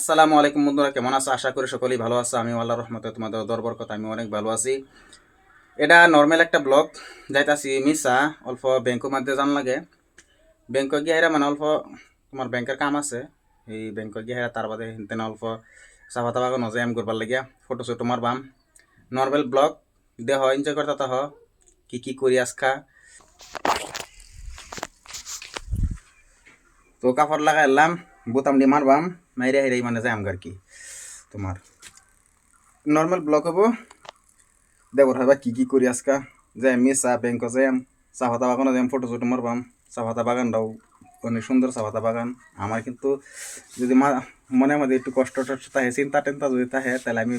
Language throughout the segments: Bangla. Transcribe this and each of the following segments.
আসসালামু আলাইকুম বন্ধুরা, কেমন আছো? আশা করি সকলেই ভালো আছো। আমি আল্লাহর রহমতে তোমাদের দরবার কথা আমি অনেক ভালো আছি। এটা নর্মাল একটা ব্লগ যাইতাছি মিসা অল্প ব্যাংকের মধ্যে জান লাগে। ব্যাংকে গিয়ে হেরা মানে অল্প তোমার ব্যাংকের কাম আছে, এই ব্যাংকে গিয়ে হেরা তার বাদে তেনা অল্প চাফা তাফা নজে এম করবার লাগিয়া ফটো চটো মারবাম। নর্মাল ব্লগ দেহ এনজয় করতে তহ কি করি আজকা। তো কাপড় লাগাই এলাম, বোতাম দিয়ে মারবাম, মাইরে হেরাই মানে যাই আর কি তোমার নর্মাল ব্লগ হবো। দেখো ভাই কি করি আজকা, যাই মিসা ব্যাংক যাইম, চা পাতা বাগানে যাইম, ফটো চটো মারবাম। চা পাতা বাগানটাও অনেক সুন্দর চা পাতা বাগান। আমার কিন্তু যদি মনে মধ্যে একটু কষ্ট টষ্ট থাকে, চিন্তা টিন্তা যদি থাকে, তাহলে আমি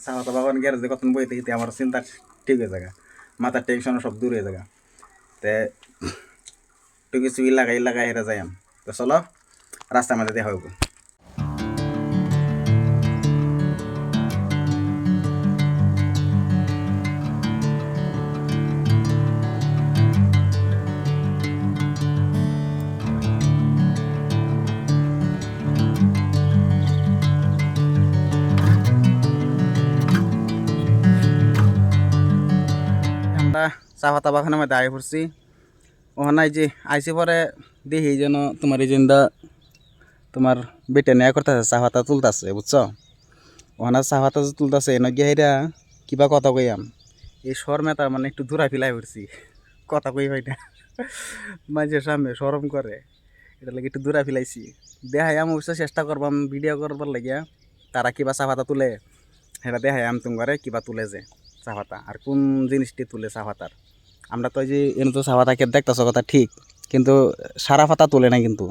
চা পাতা বাগান গিয়ে যে কত বই থাকি আমার চিন্তা ঠিক হয়ে যাগা, মাথার টেনশন সব দূর হয়ে যাগা। তে একটু কিছু লাগাই হেরে যাইম। তো চলো রাস্তার মধ্যে দেখা হইব। আমরা চা পাতা বাগানের মধ্যে আগে পড়ছি। ওখানে যে আইসি পরে দেখি যেন তোমার এই জিন্দা তোমার বেটে নেয়া করতেছে, চা পাতা তুলতেছে, বুঝছো? ওখানে চা পাতা তুলতেছে এনে গিয়ে হেরা কিবা কথা কইয়াম, এই শর্মে তার মানে একটু দূরা ফিলাই উঠছি, কথা কই হয় না মানুষের সামনে শরম করে, এটা লাগে একটু দূরা ফিলাইছি। দেখাই আমি অবশ্য চেষ্টা করবাম ভিডিও করবার লাগিয়া, তারা কিবা চা পাতা তুলে সেটা দেখাই আমি তোমারে কিবা তুলে যে চা পাতা আর কোন জিনিসটি তুলে চা পাতার। আমরা তো এই যে এনে তো চা পাতাকে দেখতেছ কথা ঠিক, কিন্তু সারা পাতা তুলে না, কিন্তু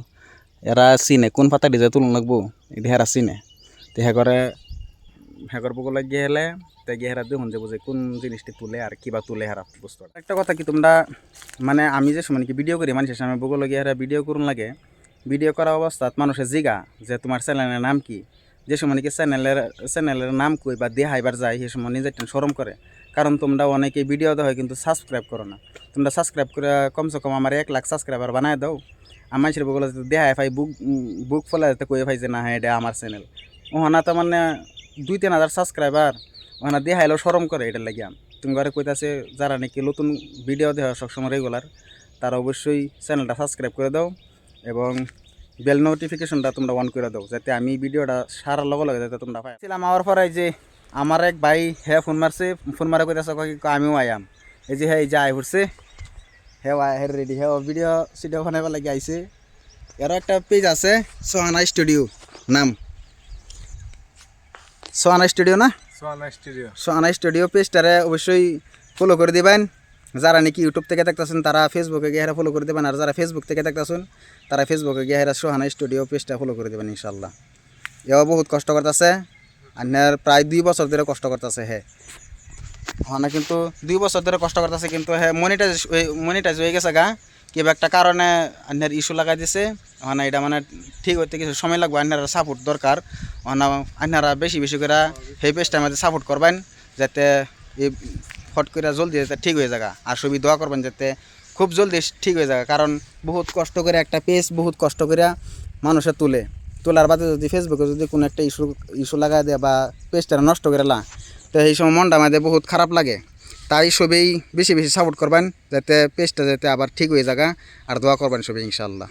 এরা চিনে কোন পাতা ডিজে তুলন লাগবো, এটা হেরা চিনে। তো হেগর বগলে গিয়ে হেলে তো গিয়ে হেরা দেখুন যাবো যে কোন জিনিসটি তুলে আর কিবা তুলে হেরা বুঝতে। একটা কথা কি তোমরা মানে আমি যে সময় কি ভিডিও করি মানুষের সামনে বগলে গিয়ে হেরা ভিডিও করুন লাগে, ভিডিও করা অবস্থাত মানুষের জিগা যে তোমার চ্যানেলের নাম কি, যে সময় নাকি চ্যানেলের নাম কই বা দেখাইবার যায় সে সময় নিজের শরম করে। কারণ তোমরা অনেকে ভিডিও দেওয়া হয় কিন্তু সাবস্ক্রাইব করো না। তোমরা সাবস্ক্রাইব করে কমসে কম আমার 1 লাখ সাবস্ক্রাইবার বানায় দাও। আমার মানুষের বগলে দেখায় ভাই বুক ফলে কয়ে ভাই যে না হ্যাঁ এটা আমার চ্যানেল। ওখানে তো মানে 2-3 হাজার সাবস্ক্রাইবার ওখানে দেখাইলেও শরম করে। এটা লাগিয়া তুমি ঘরে কইতাছে যারা নাকি নতুন ভিডিও দেওয়া সবসময় রেগুলার, তারা অবশ্যই চ্যানেলটা সাবস্ক্রাইব করে দাও এবং বেল নোটিফিকেশনটা তোমরা অন করে দাও, যাতে আমি ভিডিওটা সারার লগে লগে যাতে তোমরা পাই। ছিলাম আমার পরে যে আমার এক ভাই হ্যাঁ ফোন মারছে, ফোন মারা কইতাছে আমিও আয়াম। এই যে হ্যাঁ এই যে আয় পড়ছে, হ্যাঁ হ্যাঁ রেডি, হ্যাঁ ভিডিও সিডিও বানাইবার লাগে আইছে। এরও একটা পেজ আছে সোহানা স্টুডিও নাম, সোহানা স্টুডিও না, সোহানা স্টুডিও পেজটারে অবশ্যই ফলো করে দিবেন। যারা নাকি ইউটিউব থেকে দেখতেছেন তারা ফেসবুকে গিয়ে হেরা ফলো করে দেবেন, আর যারা ফেসবুক থেকে দেখতেছেন তারা ফেসবুকে গিয়ে হেরা সোহানা স্টুডিও পেজটা ফলো করে দেবেন ইনশাল্লাহ। এও বহুত কষ্ট করতেছে, আর প্রায় 2 বছর ধরে কষ্ট করতেছে। হ্যাঁ ওখানে কিন্তু 2 বছর ধরে কষ্ট করতেছে, কিন্তু হ্যাঁ মনিটাইজ হয়ে গেছে গা, কিবা একটা কারণে আন্যার ইস্যু লাগাই দিছে। ওখানে এটা মানে ঠিক হইতে কিছু সময় লাগবে, আন্যারা সাপোর্ট দরকার। ওখানে আন্যারা বেশি বেশি করে সেই পেজটার মধ্যে সাপোর্ট করবেন, যাতে এই ফট করে জলদি যাতে ঠিক হয়ে যাগা। আর সবই দোয়া করবেন যাতে খুব জলদি ঠিক হয়ে যাগা, কারণ বহুত কষ্ট করে একটা পেজ বহুত কষ্ট করে মানুষে তোলার বাদে যদি ফেসবুকে যদি কোনো একটা ইস্যু লাগাই দেয় বা পেজটা নষ্ট করে লা, তো এই সময় মনটা আমাদের বহুত খারাপ লাগে। তাই সবেই বেশি বেশি সাপোর্ট করবেন যাতে পেজটা যাতে আবার ঠিক হয়ে যাগা, আর দোয়া করবেন সবাই ইনশাআল্লাহ।